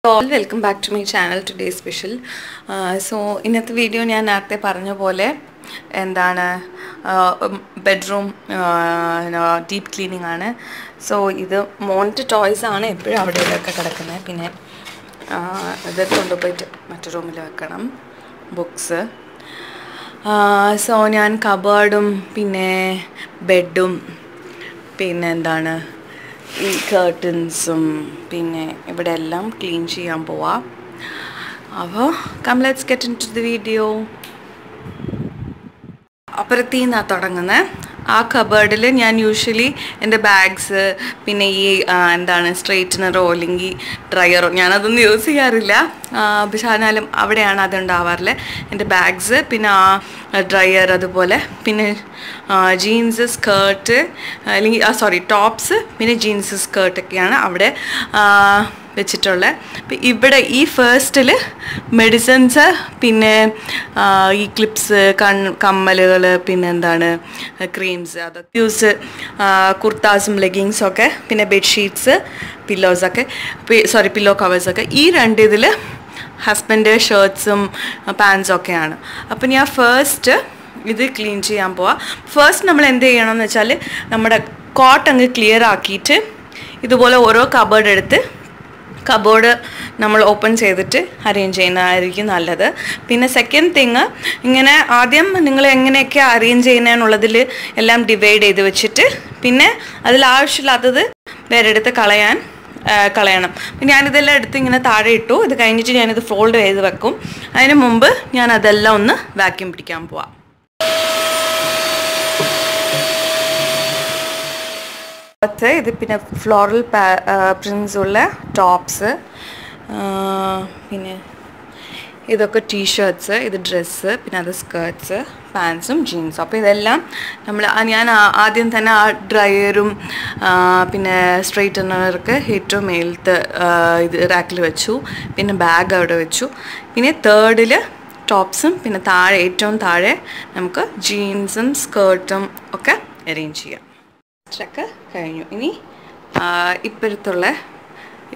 All welcome back to my channel. Today's special. So ഇന്നത്തെ video ഞാൻ നേരത്തെ പറഞ്ഞ പോലെ എന്താണ് ബെഡ്റൂം ഡീപ്പ് ക്ലീനിങ് ആണ്. സോ ഇത് മോൻ്റെ ടോയ്സ് ആണ് എപ്പോഴും അവിടെ ഇവിടെയൊക്കെ കിടക്കുന്നത്. പിന്നെ ഇത് കൊണ്ടുപോയിട്ട് മറ്റു റൂമിൽ വെക്കണം. ബുക്സ്. സോ ഞാൻ കബേർഡും പിന്നെ ബെഡും പിന്നെ എന്താണ് ഈ കർട്ടൻസും പിന്നെ ഇവിടെ എല്ലാം ക്ലീൻ ചെയ്യാൻ പോവാം. അപ്പോൾ let's get into the video. അപ്പുറത്തിൽ നിന്നാണ് തുടങ്ങുന്നത്. ആ കബേർഡിൽ ഞാൻ യൂഷ്വലി എൻ്റെ ബാഗ്സ് പിന്നെ ഈ എന്താണ് സ്ട്രെയിറ്റ്നറോ അല്ലെങ്കിൽ ഡ്രയറോ ഞാനതൊന്നും യൂസ് ചെയ്യാറില്ല. പക്ഷെ എന്നാലും അവിടെയാണ് അതുണ്ടാവാറില്ല. എൻ്റെ ബാഗ്സ് പിന്നെ ആ ഡ്രയർ അതുപോലെ പിന്നെ ജീൻസ് സ്കേർട്ട് അല്ലെങ്കിൽ ടോപ്സ് പിന്നെ ജീൻസ് സ്കേർട്ടൊക്കെയാണ് അവിടെ വെച്ചിട്ടുള്ളത്. അപ്പം ഇവിടെ ഈ ഫേസ്റ്റിൽ മെഡിസിൻസ് പിന്നെ ഈ ക്ലിപ്സ് കമ്മലുകൾ പിന്നെ എന്താണ് ക്രീംസ് അതൊക്കെ യൂസ് കുർത്താസും ലെഗിങ്സൊക്കെ പിന്നെ ബെഡ്ഷീറ്റ്സ് പില്ലോസൊക്കെ പില്ലോ കവേഴ്സൊക്കെ ഈ രണ്ട് ഇതിൽ ഹസ്ബൻഡ് ഷർട്ട്സും പാൻസൊക്കെയാണ്. അപ്പം ഞാൻ ഫസ്റ്റ് ഇത് ക്ലീൻ ചെയ്യാൻ പോവാം. ഫസ്റ്റ് നമ്മൾ എന്ത് ചെയ്യണമെന്ന് വെച്ചാൽ നമ്മുടെ കോട്ട് അങ്ങ് ക്ലിയർ ആക്കിയിട്ട് ഇതുപോലെ ഓരോ കബേർഡ് എടുത്ത് കബോർഡ് നമ്മൾ ഓപ്പൺ ചെയ്തിട്ട് അറേഞ്ച് ചെയ്യുന്നതായിരിക്കും നല്ലത്. പിന്നെ സെക്കൻഡ് തിങ് ഇങ്ങനെ ആദ്യം നിങ്ങൾ എങ്ങനെയൊക്കെ അറേഞ്ച് ചെയ്യുന്നതെന്നുള്ളതിൽ എല്ലാം ഡിവൈഡ് ചെയ്ത് വെച്ചിട്ട് പിന്നെ അതിൽ ആവശ്യമില്ലാത്തത് വേറെ എടുത്ത് കളയണം. ഞാനിതെല്ലാം എടുത്ത് ഇങ്ങനെ താഴെ ഇട്ടു. ഇത് കഴിഞ്ഞിട്ട് ഞാനിത് ഫോൾഡ് ചെയ്ത് വെക്കും. അതിന് മുമ്പ് ഞാൻ അതെല്ലാം ഒന്ന് വാക്യൂം പിടിക്കാൻ പോവാം. ഇത് പിന്നെ ഫ്ലോറൽ പ്രിൻസ് ഉള്ള ടോപ്സ് പിന്നെ ഇതൊക്കെ ടീഷർട്ട്സ് ഇത് ഡ്രസ്സ് പിന്നെ അത് സ്കേർട്ട്സ് പാൻസും ജീൻസും. അപ്പോൾ ഇതെല്ലാം ഞാൻ ആദ്യം തന്നെ ആ ഡ്രയറും പിന്നെ സ്ട്രെയിറ്റനർക്ക് ഏറ്റവും മേലത്തെ ഇത് റാക്കിൽ വെച്ചു. പിന്നെ ബാഗ് അവിടെ വെച്ചു. പിന്നെ തേർഡിൽ ടോപ്സും പിന്നെ ഏറ്റവും താഴെ നമുക്ക് ജീൻസും സ്കേർട്ടും ഒക്കെ അറേഞ്ച് ചെയ്യാം. ഒക്കെ കഴിഞ്ഞു. ഇനി ഇപ്പോഴത്തുള്ള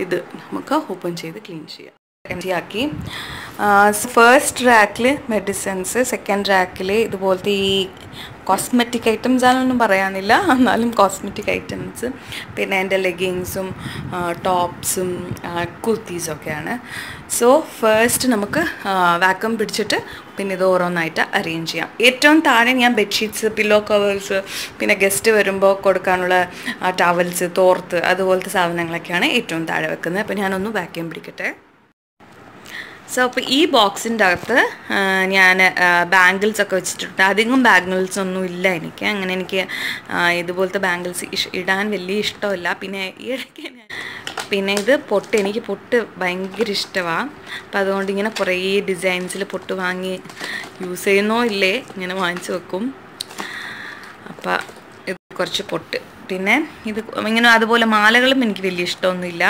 ഇത് നമുക്ക് ഓപ്പൺ ചെയ്ത് ക്ലീൻ ചെയ്യാം. ആക്കി ഫസ്റ്റ് റാക്കിൽ മെഡിസിൻസ്, സെക്കൻഡ് റാക്കിൽ ഇതുപോലത്തെ ഈ കോസ്മെറ്റിക് ഐറ്റംസ് ആണെന്നൊന്നും പറയാനില്ല, എന്നാലും കോസ്മെറ്റിക് ഐറ്റംസ് പിന്നെ എൻ്റെ ലെഗിങ്സും ടോപ്സും കുർത്തീസൊക്കെയാണ്. സോ ഫസ്റ്റ് നമുക്ക് വാക്യൂം പിടിച്ചിട്ട് പിന്നെ ഇത് ഓരോന്നായിട്ട് അറേഞ്ച് ചെയ്യാം. ഏറ്റവും താഴെ ഞാൻ ബെഡ്ഷീറ്റ്സ് പില്ലോ കവേഴ്സ് പിന്നെ ഗസ്റ്റ് വരുമ്പോൾ കൊടുക്കാനുള്ള ടവൽസ് തോർത്ത് അതുപോലത്തെ സാധനങ്ങളൊക്കെയാണ് ഏറ്റവും താഴെ വെക്കുന്നത്. അപ്പോൾ ഞാനൊന്ന് വാക്യൂം പിടിക്കട്ടെ. സോ അപ്പോൾ ഈ ബോക്സിൻ്റെ അകത്ത് ഞാൻ ബാംഗിൾസൊക്കെ വെച്ചിട്ടുണ്ട്. അധികം ബാംഗിൾസ് ഒന്നും ഇല്ല എനിക്ക്. അങ്ങനെ എനിക്ക് ഇതുപോലത്തെ ബാംഗിൾസ് ഇടാൻ വലിയ ഇഷ്ടമില്ല. പിന്നെ ഇത് എനിക്ക് പൊട്ട് ഭയങ്കര ഇഷ്ടമാണ്. അപ്പോൾ അതുകൊണ്ട് ഇങ്ങനെ കുറേ ഡിസൈൻസിൽ പൊട്ട് വാങ്ങി യൂസ് ചെയ്യുന്നോ ഇല്ലേ ഇങ്ങനെ വാങ്ങിച്ച് വെക്കും. അപ്പോൾ ഇത് കുറച്ച് പൊട്ട് പിന്നെ ഇത് ഇങ്ങനെ അതുപോലെ മാലകളും എനിക്ക് വലിയ ഇഷ്ടമൊന്നുമില്ല.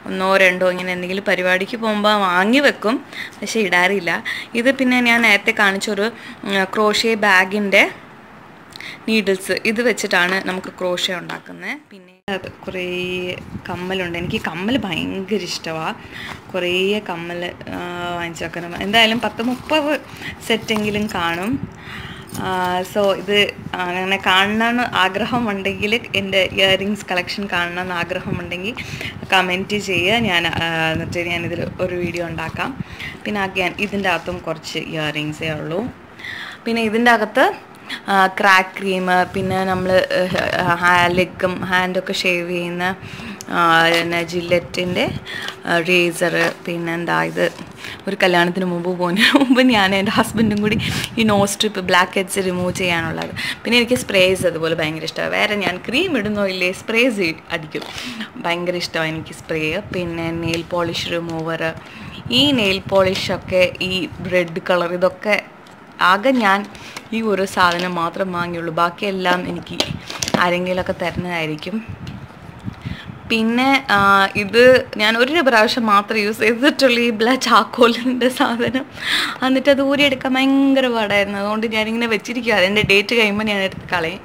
ഒന്നോ രണ്ടോ ഇങ്ങനെ എന്തെങ്കിലും പരിപാടിക്ക് പോകുമ്പോൾ വാങ്ങി വെക്കും, പക്ഷേ ഇടാറില്ല. ഇത് പിന്നെ ഞാൻ നേരത്തെ കാണിച്ചൊരു ക്രോഷ്യ ബാഗിൻ്റെ നീഡിൽസ് ഇത് വെച്ചിട്ടാണ് നമുക്ക് ക്രോഷ്യ ഉണ്ടാക്കുന്നത്. പിന്നെ കുറേ കമ്മലുണ്ട്. എനിക്ക് കമ്മൽ ഭയങ്കര ഇഷ്ടമാണ്. കുറേ കമ്മൽ വാങ്ങിച്ച് വെക്കണം. എന്തായാലും 10-30 സെറ്റെങ്കിലും കാണും. സോ ഇത് അങ്ങനെ കാണണമെന്ന് ആഗ്രഹമുണ്ടെങ്കിൽ എൻ്റെ ഇയറിങ്സ് കളക്ഷൻ കാണണമെന്ന് ആഗ്രഹമുണ്ടെങ്കിൽ കമൻറ്റ് ചെയ്യുക. എന്നിട്ട് ഞാനിതിൽ ഒരു വീഡിയോ ഉണ്ടാക്കാം. പിന്നെ അഗൈൻ ഇതിൻ്റെ അകത്തും കുറച്ച് ഇയറിങ്സേ ഉള്ളൂ. പിന്നെ ഇതിൻ്റെ അകത്ത് ക്രാക്ക് ക്രീം പിന്നെ നമ്മൾ ലെഗും ഹാൻഡൊക്കെ ഷേവ് ചെയ്യുന്ന ജില്ലറ്റിൻ്റെ റേസർ പിന്നെന്താ ഇത് ഒരു കല്യാണത്തിന് മുമ്പ് ഞാൻ എൻ്റെ ഹസ്ബൻഡും കൂടി ഈ nose strip black heads remove ചെയ്യാനുള്ളത്. പിന്നെ എനിക്ക് സ്പ്രേസ് അതുപോലെ ഭയങ്കര ഇഷ്ടമാണ്. വേറെ ഞാൻ ക്രീം ഇടുന്നോ ഇല്ലേ സ്പ്രേസ് അടിക്കും. ഭയങ്കര ഇഷ്ടമാണ് എനിക്ക് സ്പ്രേ. പിന്നെ നെയിൽ പോളിഷ് റിമൂവർ, ഈ നെയിൽ പോളിഷൊക്കെ ഈ റെഡ് കളർ ഇതൊക്കെ ആകെ ഞാൻ ഈ ഒരു സാധനം മാത്രം വാങ്ങിയുള്ളൂ. ബാക്കിയെല്ലാം എനിക്ക് ആരെങ്കിലുമൊക്കെ തരുന്നതായിരിക്കും. പിന്നെ ഇത് ഞാൻ ഒരു പ്രാവശ്യം മാത്രം യൂസ് ചെയ്തിട്ടുള്ള ഈ ചാക്കോലിൻ്റെ സാധനം. എന്നിട്ട് അത് ഊരിയെടുക്കാൻ ഭയങ്കര പാടായിരുന്നു. അതുകൊണ്ട് ഞാനിങ്ങനെ വെച്ചിരിക്കുക. അതിൻ്റെ ഡേറ്റ് കഴിയുമ്പോൾ ഞാൻ എടുത്ത് കളയും.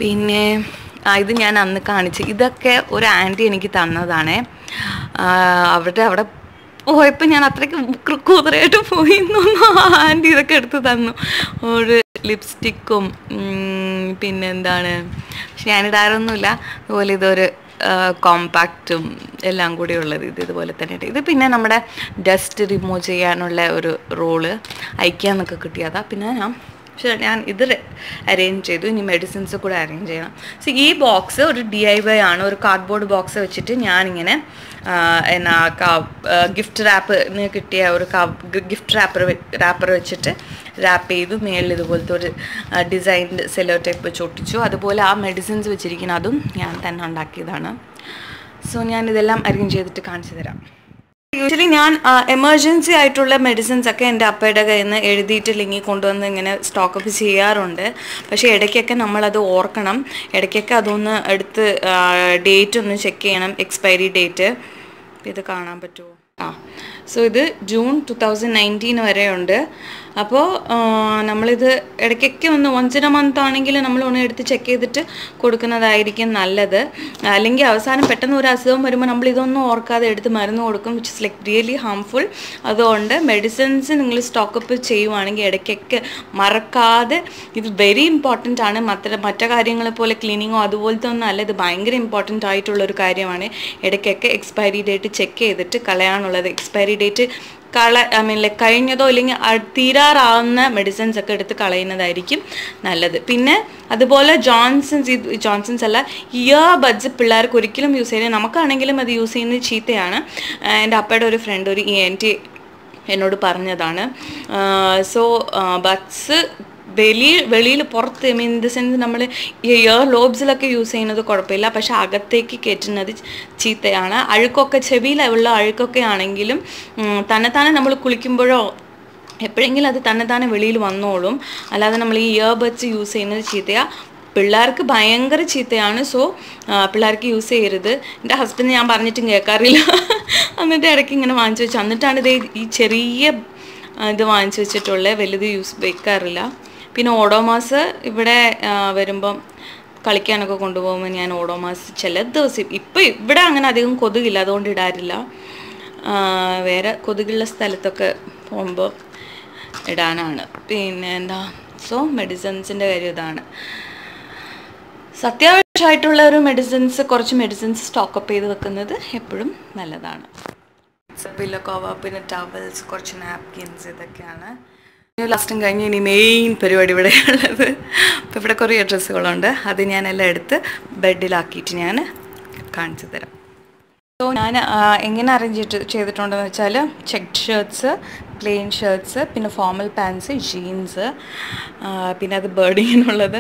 പിന്നെ ഇത് ഞാൻ അന്ന് കാണിച്ച് ഇതൊക്കെ ഒരു ആൻറ്റി എനിക്ക് തന്നതാണ്. അവിടെ പോയപ്പോൾ ഞാൻ അത്രയ്ക്ക് കുതിരയായിട്ട് പോയി എന്നൊന്നും ആൻറ്റി ഇതൊക്കെ എടുത്ത് തന്നു. ഒരു ലിപ്സ്റ്റിക്കും പിന്നെന്താണ്, പക്ഷെ ഞാനിടാറൊന്നുമില്ല. അതുപോലെ ഇതൊരു കോമ്പാക്റ്റും എല്ലാം കൂടി ഉള്ളത് ഇതുപോലെ തന്നെ. ഇത് പിന്നെ നമ്മുടെ ഡസ്റ്റ് റിമൂവ് ചെയ്യാനുള്ള ഒരു റോള് അയക്കാന്നൊക്കെ കിട്ടിയതാണ്. പിന്നെ ഞാൻ ഇത് അറേഞ്ച് ചെയ്തു. ഇനി മെഡിസിൻസ് കൂടെ അറേഞ്ച് ചെയ്യണം. സോ ഈ ബോക്സ് ഒരു DIY ആണ്. ഒരു കാർഡ്ബോർഡ് ബോക്സ് വെച്ചിട്ട് ഞാനിങ്ങനെ ഗിഫ്റ്റ് റാപ്പിന് കിട്ടിയ ഒരു ഗിഫ്റ്റ് റാപ്പർ വെച്ചിട്ട് റാപ്പ് ചെയ്തു. മേളിൽ ഇതുപോലത്തെ ഒരു ഡിസൈൻഡ് സെല്ലോ ടൈപ്പ് വെച്ച് ഒട്ടിച്ചു. അതുപോലെ ആ മെഡിസിൻസ് വെച്ചിരിക്കുന്ന അതും ഞാൻ തന്നെ ഉണ്ടാക്കിയതാണ്. സോ ഞാനിതെല്ലാം അറേഞ്ച് ചെയ്തിട്ട് കാണിച്ചു തരാം. യൂഷ്വലി ഞാൻ എമർജൻസി ആയിട്ടുള്ള മെഡിസിൻസ് ഒക്കെ എൻ്റെ അപ്പയുടെ കയ്യിൽ നിന്ന് എഴുതിയിട്ടില്ലെങ്കിൽ കൊണ്ടുവന്ന് ഇങ്ങനെ സ്റ്റോക്കപ്പ് ചെയ്യാറുണ്ട്. പക്ഷേ ഇടയ്ക്കൊക്കെ നമ്മളത് ഓർക്കണം. ഇടയ്ക്കൊക്കെ അതൊന്ന് എടുത്ത് ഡേറ്റ് ഒന്ന് ചെക്ക് ചെയ്യണം, എക്സ്പയറി ഡേറ്റ്. ഇത് കാണാൻ പറ്റുമോ? സോ ഇത് ജൂൺ 2019 വരെ ഉണ്ട്. അപ്പോൾ നമ്മളിത് ഇടയ്ക്കൊക്കെ വൺസ് ഇൻ എ മന്ത് ആണെങ്കിൽ നമ്മളൊന്ന് എടുത്ത് ചെക്ക് ചെയ്തിട്ട് കൊടുക്കുന്നതായിരിക്കും നല്ലത്. അല്ലെങ്കിൽ അവസാനം പെട്ടെന്ന് ഒരു അസുഖം വരുമ്പോൾ നമ്മളിതൊന്നും ഓർക്കാതെ എടുത്ത് മരുന്ന് കൊടുക്കും, which is like really harmful. അതുകൊണ്ട് മെഡിസിൻസ് നിങ്ങൾ സ്റ്റോക്കപ്പ് ചെയ്യുവാണെങ്കിൽ ഇടയ്ക്കൊക്കെ മറക്കാതെ, ഇത് വെരി ഇമ്പോർട്ടൻ്റ് ആണ്. മറ്റു കാര്യങ്ങളെ പോലെ ക്ലീനിങ്ങോ അതുപോലത്തെ ഒന്നും അല്ല, ഇത് ഭയങ്കര ഇമ്പോർട്ടൻ്റ് ആയിട്ടുള്ളൊരു കാര്യമാണ്. ഇടയ്ക്കൊക്കെ എക്സ്പയറി ഡേറ്റ് ചെക്ക് ചെയ്തിട്ട് കളയാനുള്ളത്. എക്സ്പയറി ഡേറ്റ് കഴിഞ്ഞതോ ഇല്ലെങ്കിൽ തീരാറാവുന്ന മെഡിസിൻസ് ഒക്കെ എടുത്ത് കളയുന്നതായിരിക്കും നല്ലത്. പിന്നെ അതുപോലെ ജോൺസൺസ് അല്ല, ഇയർ ബഡ്സ് പിള്ളേർക്ക് ഒരിക്കലും യൂസ് ചെയ്യുന്നത്, നമുക്കാണെങ്കിലും അത് യൂസ് ചെയ്യുന്നത് ചീത്തയാണ്. എൻ്റെ അപ്പയുടെ ഒരു ഫ്രണ്ട് ഒരു ENT എന്നോട് പറഞ്ഞതാണ്. സോ ബഡ്സ് വെളിയിൽ പുറത്ത് ഇൻ ദ സെൻസ് നമ്മൾ ഇയർ ലോബ്സിലൊക്കെ യൂസ് ചെയ്യുന്നത് കുഴപ്പമില്ല, പക്ഷെ അകത്തേക്ക് കയറ്റുന്നത് ചീത്തയാണ്. അഴുക്കൊക്കെ, ചെവിയിലുള്ള അഴുക്കൊക്കെ ആണെങ്കിലും തന്നെത്താനെ നമ്മൾ കുളിക്കുമ്പോഴോ എപ്പോഴെങ്കിലും അത് തന്നെത്താനെ വെളിയിൽ വന്നോളും. അല്ലാതെ നമ്മൾ ഈ ഇയർ ബഡ്സ് യൂസ് ചെയ്യുന്നത് ചീത്തയാണ്, പിള്ളേർക്ക് ഭയങ്കര ചീത്തയാണ്. സോ പിള്ളേർക്ക് യൂസ് ചെയ്യരുത്. എൻ്റെ ഹസ്ബൻഡ് ഞാൻ പറഞ്ഞിട്ടും കേൾക്കാറില്ല. എന്നിട്ട് ഇടയ്ക്ക് ഇങ്ങനെ വാങ്ങിച്ചു വെച്ചു. എന്നിട്ടാണ് ഇത് ഈ ചെറിയ ഇത് വാങ്ങിച്ചു വെച്ചിട്ടുള്ളത്, വലുത് വെക്കാറില്ല. പിന്നെ ഓഡോമാസ് ഇവിടെ വരുമ്പം കളിക്കാനൊക്കെ കൊണ്ടുപോകുമ്പോൾ ഞാൻ ഓഡോമാസ് ചില ദിവസം, ഇപ്പം ഇവിടെ അങ്ങനെ അധികം കൊതുകില്ല അതുകൊണ്ട് ഇടാറില്ല. വേറെ കൊതുകുള്ള സ്ഥലത്തൊക്കെ പോകുമ്പോൾ ഇടാനാണ്. പിന്നെ എന്താ, സോ മെഡിസിൻസിൻ്റെ കാര്യം ഇതാണ്. അത്യാവശ്യമായിട്ടുള്ള ഒരു കുറച്ച് മെഡിസിൻസ് സ്റ്റോക്കപ്പ് ചെയ്ത് വെക്കുന്നത് എപ്പോഴും നല്ലതാണ്. പില്ലോ കവർ, പിന്നെ ടവൽസ്, കുറച്ച് നാപ്കിൻസ്, ഇതൊക്കെയാണ്. ലാസ്റ്റും കഴിഞ്ഞ് ഇനി മെയിൻ പരിപാടി ഇവിടെയുള്ളത്. അപ്പോൾ ഇവിടെ കുറേ ഡ്രസ്സുകളുണ്ട്, അത് ഞാനെല്ലാം എടുത്ത് ബെഡിലാക്കിയിട്ട് ഞാൻ കാണിച്ചു തരാം. സോ ഞാൻ എങ്ങനെ അറേഞ്ച് ചെയ്തിട്ടുണ്ടെന്ന് വെച്ചാൽ ചെക്ക് ഷർട്ട്സ്, പ്ലെയിൻ ഷർട്ട്സ്, പിന്നെ ഫോർമൽ പാൻസ്, ജീൻസ്, പിന്നെ അത് ബേർഡിങ്ങിനുള്ളത്.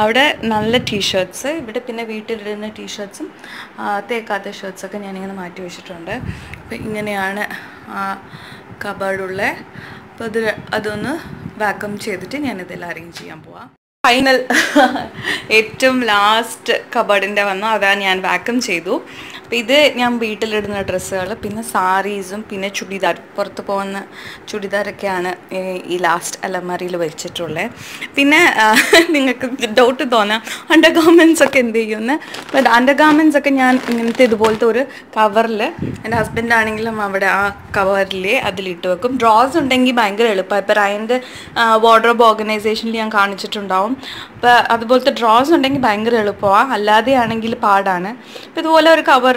അവിടെ നല്ല ടീഷർട്ട്സ്, ഇവിടെ പിന്നെ വീട്ടിലിടുന്ന ടീഷർട്ട്സും തേക്കാത്ത ഷർട്ട്സൊക്കെ ഞാനിങ്ങനെ മാറ്റി വെച്ചിട്ടുണ്ട്. അപ്പോൾ ഇങ്ങനെയാണ് കബേർഡുള്ള. അപ്പോൾ അതൊന്ന് വാക്വം ചെയ്തിട്ട് ഞാനിതെല്ലാം അറേഞ്ച് ചെയ്യാൻ പോവാം. ഫൈനൽ ഏറ്റവും ലാസ്റ്റ് കബേർഡിൻ്റെ വന്നു, അതാണ് ഞാൻ വാക്വം ചെയ്തു. അപ്പോൾ ഇത് ഞാൻ വീട്ടിലിടുന്ന ഡ്രസ്സുകൾ, പിന്നെ സാരീസും, പിന്നെ ചുടിദാർ, പുറത്ത് പോകുന്ന ചുടിദാറൊക്കെയാണ് ഈ ലാസ്റ്റ് അലമാരിയിൽ വെച്ചിട്ടുള്ളത്. പിന്നെ നിങ്ങൾക്ക് ഡൗട്ട് തോന്നാം അണ്ടർ ഗാർമെൻറ്റ്സ് ഒക്കെ എന്ത് ചെയ്യുമെന്ന്. ബട്ട് അണ്ടർ ഗാർമെൻറ്റ്സ് ഒക്കെ ഞാൻ ഇങ്ങനത്തെ ഇതുപോലത്തെ ഒരു കവറിൽ, എൻ്റെ ഹസ്ബൻഡാണെങ്കിലും അവിടെ ആ കവറിൽ അതിലിട്ട് വെക്കും. ഡ്രോസ് ഉണ്ടെങ്കിൽ ഭയങ്കര എളുപ്പമാണ്. ഇപ്പോൾ റയൻ്റെ വാർഡ്രോബ് ഓർഗനൈസേഷനിൽ ഞാൻ കാണിച്ചിട്ടുണ്ടാവും. അപ്പോൾ അതുപോലത്തെ ഡ്രോസ് ഉണ്ടെങ്കിൽ ഭയങ്കര എളുപ്പമാണ്, അല്ലാതെ ആണെങ്കിൽ പാടാണ്. അപ്പോൾ ഇതുപോലെ ഒരു കവറോ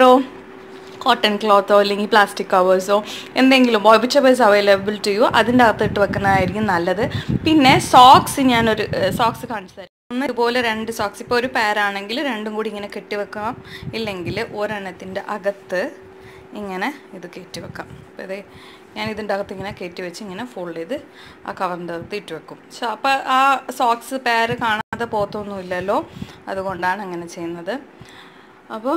കോട്ടൺ ക്ലോത്തോ അല്ലെങ്കിൽ പ്ലാസ്റ്റിക് കവേഴ്സോ എന്തെങ്കിലും വിച്ചബിൾസ് അവൈലബിൾ ടു യു, അതിൻ്റെ അകത്ത് ഇട്ട് വെക്കുന്നതായിരിക്കും നല്ലത്. പിന്നെ സോക്സ്, ഞാനൊരു സോക്സ് കാണിച്ചു തരാം. ഇതുപോലെ 2 സോക്സ്, ഇപ്പോൾ ഒരു പാരാണെങ്കിൽ രണ്ടും കൂടി ഇങ്ങനെ കെട്ടിവെക്കാം, ഇല്ലെങ്കിൽ ഒരെണ്ണത്തിൻ്റെ അകത്ത് ഇങ്ങനെ ഇത് കയറ്റി വെക്കാം. അപ്പോൾ ഇതേ ഞാൻ ഇതിൻ്റെ അകത്ത് ഇങ്ങനെ കയറ്റി വെച്ച് ഇങ്ങനെ ഫോൾഡ് ചെയ്ത് ആ കവറിൻ്റെ അകത്ത് ഇട്ട് വെക്കും. സോ അപ്പോൾ ആ സോക്സ് പാര് കാണാതെ പോത്തൊന്നുമില്ലല്ലോ, അതുകൊണ്ടാണ് അങ്ങനെ ചെയ്യുന്നത്. അപ്പോൾ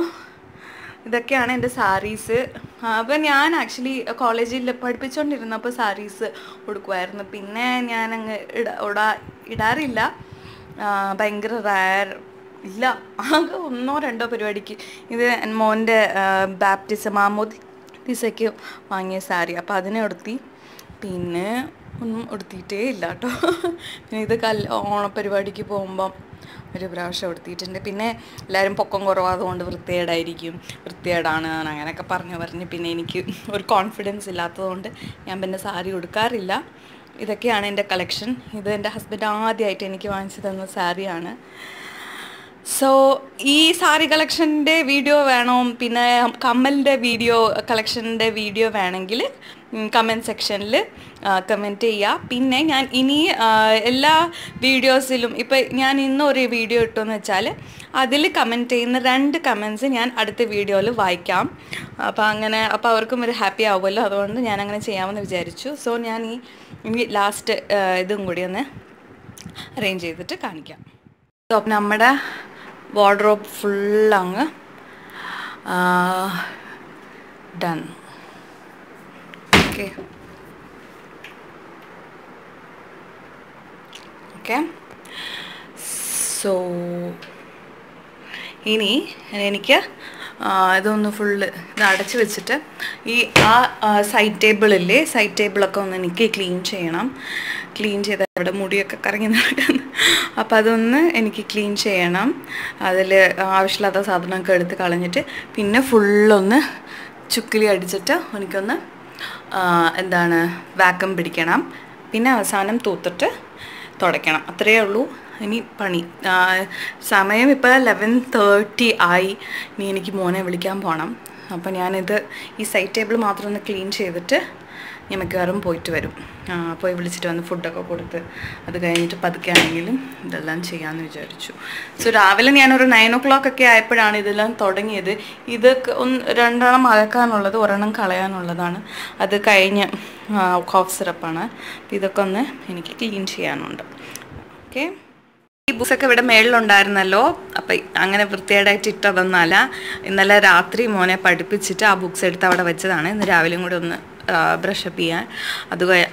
ഇതൊക്കെയാണ് എൻ്റെ സാരീസ്. അപ്പോൾ ഞാൻ ആക്ച്വലി കോളേജിൽ പഠിപ്പിച്ചുകൊണ്ടിരുന്നപ്പോൾ സാരീസ് ഉടുക്കുമായിരുന്നു. പിന്നെ ഞാനങ്ങ് ഇടാറില്ല, ഭയങ്കര റയർ ഇല്ല, ആകെ 1-2 പരിപാടിക്ക്. ഇത് മോൻ്റെ ബാപ്റ്റിസം ദിസയ്ക്ക് വാങ്ങിയ സാരി, അപ്പോൾ അതിനെ ഉടുത്തി, പിന്നെ ഒന്നും ഉടുത്തിയിട്ടേ ഇല്ല കേട്ടോ. പിന്നെ ഇത് ഓണപ്പരിപാടിക്ക് പോകുമ്പം ഒരു പ്രാവശ്യം ഉടുത്തിയിട്ടുണ്ട്. പിന്നെ എല്ലാവരും പൊക്കം കുറവാതുകൊണ്ട് വൃത്തികേടാണ് അങ്ങനെയൊക്കെ പറഞ്ഞ് പിന്നെ എനിക്ക് ഒരു കോൺഫിഡൻസ് ഇല്ലാത്തതുകൊണ്ട് ഞാൻ പിന്നെ സാരി ഉടുക്കാറില്ല. ഇതൊക്കെയാണ് എൻ്റെ കളക്ഷൻ. ഇത് എൻ്റെ ഹസ്ബൻഡ് ആദ്യമായിട്ട് എനിക്ക് വാങ്ങിച്ചു തന്ന സാരിയാണ്. സോ ഈ സാരി കളക്ഷൻ്റെ വീഡിയോ വേണോ, പിന്നെ കമ്മലിൻ്റെ കളക്ഷൻ്റെ വീഡിയോ വേണമെങ്കിൽ കമൻറ്റ് സെക്ഷനിൽ കമൻറ്റ് ചെയ്യുക. പിന്നെ ഞാൻ ഇനി എല്ലാ വീഡിയോസിലും ഇപ്പോൾ ഞാൻ ഇന്നൊരു വീഡിയോ ഇട്ടെന്ന് വെച്ചാൽ അതിൽ കമൻറ്റ് ചെയ്യുന്ന 2 കമൻറ്റ്സ് ഞാൻ അടുത്ത വീഡിയോയിൽ വായിക്കാം. അപ്പോൾ അവർക്കും ഒരു ഹാപ്പി ആവുമല്ലോ, അതുകൊണ്ട് ഞാനങ്ങനെ ചെയ്യാമെന്ന് വിചാരിച്ചു. സോ ഞാൻ ഇനി ലാസ്റ്റ് ഇതും കൂടി ഒന്ന് അറേഞ്ച് ചെയ്തിട്ട് കാണിക്കാം. സോ നമ്മുടെ വാർഡ്രോബ് ഫുള്ളങ്ങ് ഡൺ. ഓക്കെ സോ ഇനി എനിക്ക് ഇതൊന്ന് ഫുള്ള് ഇത് അടച്ച് വെച്ചിട്ട് സൈഡ് ടേബിളൊക്കെ ഒന്ന് എനിക്ക് ക്ലീൻ ചെയ്ത് അവിടെ മുടിയൊക്കെ കറങ്ങി നടക്കുന്നു. അപ്പോൾ അതൊന്ന് എനിക്ക് ക്ലീൻ ചെയ്യണം. അതിൽ ആവശ്യമില്ലാത്ത സാധനമൊക്കെ എടുത്ത് കളഞ്ഞിട്ട് പിന്നെ ഫുള്ളൊന്ന് ചുക്കിലി അടിച്ചിട്ട് എനിക്കൊന്ന് വാക്വം പിടിക്കണം. പിന്നെ അവസാനം തൂത്തിട്ട് തുടയ്ക്കണം. അത്രയേ ഉള്ളൂ ഇനി പണി. സമയം ഇപ്പോൾ 11:30 ആയി. ഇനി എനിക്ക് മോനെ വിളിക്കാൻ പോകണം. അപ്പോൾ ഞാനിത് ഈ സൈഡ് ടേബിൾ മാത്രം ഒന്ന് ക്ലീൻ ചെയ്തിട്ട് ഞാൻ മിക്കവാറും പോയിട്ട് വരും. പോയി വിളിച്ചിട്ട് വന്ന് ഫുഡൊക്കെ കൊടുത്ത് അത് കഴിഞ്ഞിട്ട് പതുക്കെയാണെങ്കിലും ഇതെല്ലാം ചെയ്യാമെന്ന് വിചാരിച്ചു. സോ രാവിലെ ഞാനൊരു 9 o'clock ഒക്കെ ആയപ്പോഴാണ് ഇതെല്ലാം തുടങ്ങിയത്. ഇത് 2 അലക്കാനുള്ളത്, 1 കളയാനുള്ളതാണ്. അത് കഴിഞ്ഞ് കോഫ് സിറപ്പാണ്. അപ്പോൾ ഇതൊക്കെ ഒന്ന് എനിക്ക് ക്ലീൻ ചെയ്യാനുണ്ട്. ഓക്കെ, ഈ ബുക്സൊക്കെ ഇവിടെ മേളിലുണ്ടായിരുന്നല്ലോ. അപ്പം അങ്ങനെ വൃത്തികേടായിട്ട് ഇട്ടതൊന്നുമല്ല. ഇന്നലെ രാത്രി മോനെ പഠിപ്പിച്ചിട്ട് ആ ബുക്സ് എടുത്ത് അവിടെ വെച്ചതാണ്. ഇന്ന് രാവിലെയും കൂടെ ഒന്ന് ബ്രഷപ്പ് ചെയ്യാൻ.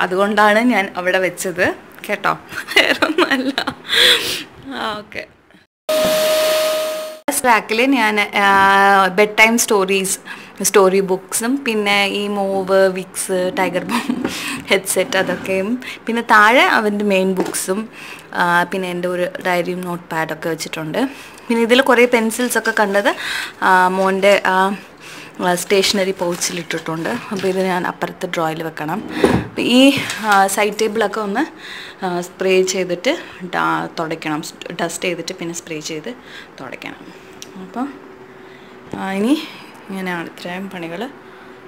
അതുകൊണ്ടാണ് ഞാൻ അവിടെ വെച്ചത് കേട്ടോ, വേറൊന്നുമല്ല. ഓക്കെ, റാക്കിൽ ഞാൻ ബെഡ് ടൈം സ്റ്റോറി ബുക്സും പിന്നെ ഈ മൂവ്, വിക്സ്, ടൈഗർ ബോം ഹെഡ്സെറ്റ് അതൊക്കെയും, പിന്നെ താഴെ അവൻ്റെ മെയിൻ ബുക്സും പിന്നെ എൻ്റെ ഒരു ഡയറിയും നോട്ട് പാഡൊക്കെ വെച്ചിട്ടുണ്ട്. പിന്നെ ഇതിൽ കുറേ പെൻസിൽസൊക്കെ കണ്ടത് മോൻ്റെ സ്റ്റേഷനറി പൗച്ചിലിട്ടിട്ടുണ്ട്. അപ്പോൾ ഇത് ഞാൻ അപ്പുറത്ത് ഡ്രോയിൽ വെക്കണം. അപ്പോൾ ഈ സൈഡ് ടേബിളൊക്കെ ഒന്ന് സ്പ്രേ ചെയ്തിട്ട് തുടയ്ക്കണം. ഡസ്റ്റ് ചെയ്തിട്ട് പിന്നെ സ്പ്രേ ചെയ്ത് തുടയ്ക്കണം. അപ്പം ഇനി ഇങ്ങനെയാണ് ഇത്രയും പണികൾ.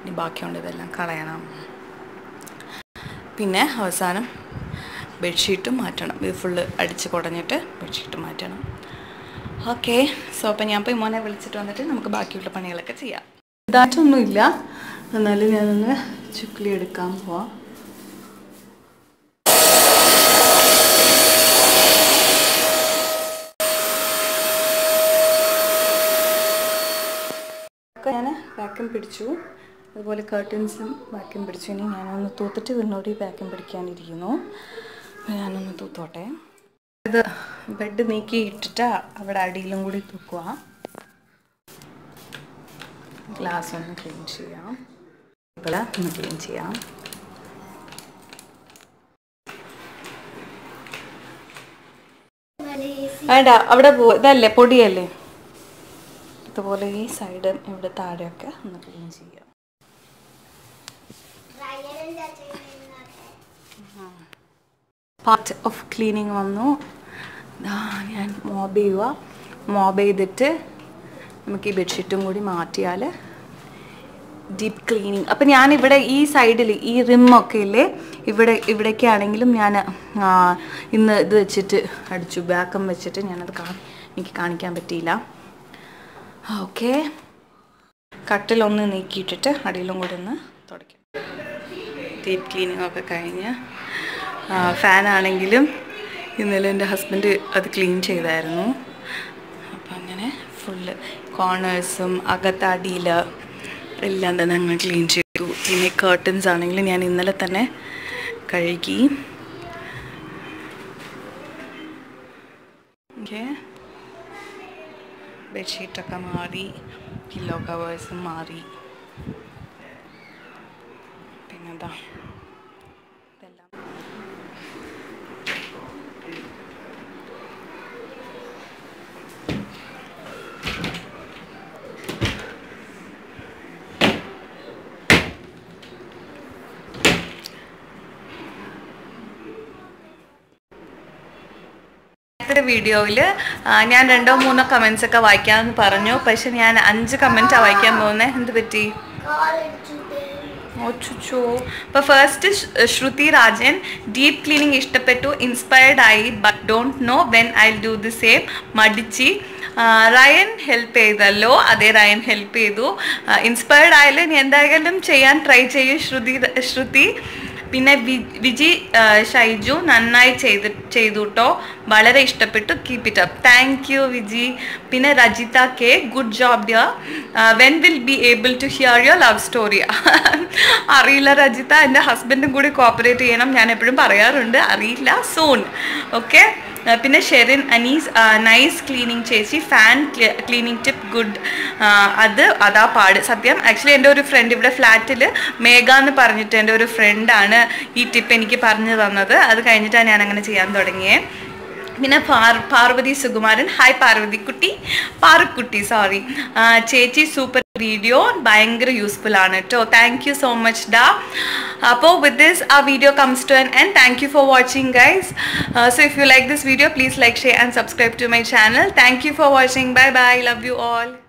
ഇനി ബാക്കിയുണ്ട്, ഇതെല്ലാം കളയണം. പിന്നെ അവസാനം ബെഡ്ഷീറ്റും മാറ്റണം. ഇത് ഫുള്ള് അടിച്ച് കുടഞ്ഞിട്ട് ബെഡ്ഷീറ്റ് മാറ്റണം. ഓക്കെ, സോ അപ്പം ഞാൻ പോയി മോനെ വിളിച്ചിട്ട് വന്നിട്ട് നമുക്ക് ബാക്കിയുള്ള പണികളൊക്കെ ചെയ്യാം. ഇതായിട്ടൊന്നുമില്ല, എന്നാലും ഞാനൊന്ന് ചുക്കിലി എടുക്കാൻ പോവാം. ഞാൻ വാക്യൂം പിടിച്ചു, അതുപോലെ കർട്ടൻസും വാക്യൂം പിടിച്ചു. ഇനി ഞാനൊന്ന് തൂത്തിട്ട് ഇതിനോട് വാക്യൂം പിടിക്കാനിരിക്കുന്നു. ഞാനൊന്ന് തൂത്തോട്ടെ. ഇത് ബെഡ് നീക്കി ഇട്ടിട്ട് അവിടെ അടിയിലും കൂടി തൂക്കുക. ഗ്ലാസ് ഒന്ന് ക്ലീൻ ചെയ്യാം, ഇവിടെ ഒന്ന് ക്ലീൻ ചെയ്യാം. വേണ്ട, അവിടെ ഇതല്ലേ പൊടിയല്ലേ. അതുപോലെ ഈ സൈഡ് ഇവിടെ താഴെയൊക്കെ ഒന്ന് ക്ലീൻ ചെയ്യാം. പാർട്ട് ഓഫ് ക്ലീനിങ് വന്നു. ഞാൻ മോബ് ചെയ്തിട്ട് നമുക്ക് ഈ ബെഡ്ഷീറ്റും കൂടി മാറ്റിയാൽ ഡീപ്പ് ക്ലീനിങ്. അപ്പം ഞാനിവിടെ ഈ സൈഡിൽ ഈ റിമ്മൊക്കെ ഇല്ലേ, ഇവിടേക്കാണെങ്കിലും ഞാൻ ഇന്ന് ഇത് വെച്ചിട്ട് അടിച്ചു, ബാക്കം വെച്ചിട്ട് ഞാനത് എനിക്ക് കാണിക്കാൻ പറ്റിയില്ല. ഓക്കെ, കട്ടിലൊന്ന് നീക്കിയിട്ടിട്ട് അടിയിലും കൂടി ഒന്ന് തുടയ്ക്കാം. ഡീപ്പ് ക്ലീനിങ്ങൊക്കെ കഴിഞ്ഞ് ഫാനാണെങ്കിലും ഇന്നലെ എൻ്റെ ഹസ്ബൻഡ് അത് ക്ലീൻ ചെയ്തായിരുന്നു. അപ്പം അങ്ങനെ ഫുള്ള് കോർണേഴ്സും അകത്തടിയിൽ എല്ലാം തന്നെ അങ്ങനെ ക്ലീൻ ചെയ്തു. പിന്നെ കർട്ടൻസ് ആണെങ്കിലും ഞാൻ ഇന്നലെ തന്നെ കഴുകി. ഓക്കെ, ബെഡ്ഷീറ്റൊക്കെ മാറി, പില്ലോ കവേഴ്സും മാറി. പിന്നെന്താ ഇതെല്ലാം വീഡിയോയിൽ ഞാൻ 2-3 കമൻസ് ഒക്കെ വായിക്കാമെന്ന് പറഞ്ഞു. പക്ഷെ ഞാൻ 5 കമൻറ്റാണ് വായിക്കാൻ പോകുന്നത്. എന്ത് പറ്റി? ഓച്ചോ. അപ്പോൾ first Shruti Rajan, deep cleaning ഇഷ്ടപ്പെട്ടു, ഇൻസ്പയർഡ് ആയി, but don't know when I will do the same. മടിച്ചി. റയൻ ഹെൽപ്പ് ചെയ്തല്ലോ. അതെ, റയൻ ഹെൽപ്പ് ചെയ്തു. ഇൻസ്പയർഡ് ആയാലും ഇനി എന്തായാലും ചെയ്യാൻ ട്രൈ ചെയ്യും ശ്രുതി. പിന്നെ വിജി ഷൈജു, നന്നായി ചെയ്തു കേട്ടോ, വളരെ ഇഷ്ടപ്പെട്ടു, keep it up. Thank you Viji. പിന്നെ Rajitha K, good job dear, when will be able to hear your love story? അറിയില്ല രജിത, എൻ്റെ ഹസ്ബൻഡും കൂടി കോപ്പറേറ്റ് ചെയ്യണം. ഞാൻ എപ്പോഴും പറയാറുണ്ട്, അറിയില്ല, സൂൺ. ഓക്കെ. പിന്നെ ഷെറിൻ അനീസ്, നൈസ് ക്ലീനിങ് ചേച്ചി, ഫാൻ ക്ലീനിങ് ടിപ്പ് ഗുഡ്. അതാ പാട് സത്യം. ആക്ച്വലി എൻ്റെ ഒരു ഫ്രണ്ട് ഇവിടെ ഫ്ലാറ്റിൽ, മേഘ എന്ന് പറഞ്ഞിട്ട് എൻ്റെ ഒരു ഫ്രണ്ടാണ് ഈ ടിപ്പ് എനിക്ക് പറഞ്ഞു തന്നത്. അത് കഴിഞ്ഞിട്ടാണ് ഞാൻ അങ്ങനെ ചെയ്യാൻ തുടങ്ങിയത്. പിന്നെ പാർവതി സുകുമാരൻ, ഹായ് പാറുക്കുട്ടി സോറി ചേച്ചി, സൂപ്പർ വീഡിയോ, ഭയങ്കര യൂസ്ഫുൾ ആണ് കേട്ടോ. താങ്ക് യു സോ മച്ച് ഡാ. അപ്പോൾ with this our video comes to an end. Thank you for watching guys. So if you like this video, please like, share and subscribe to my channel. Thank you for watching. Bye bye. Love you all.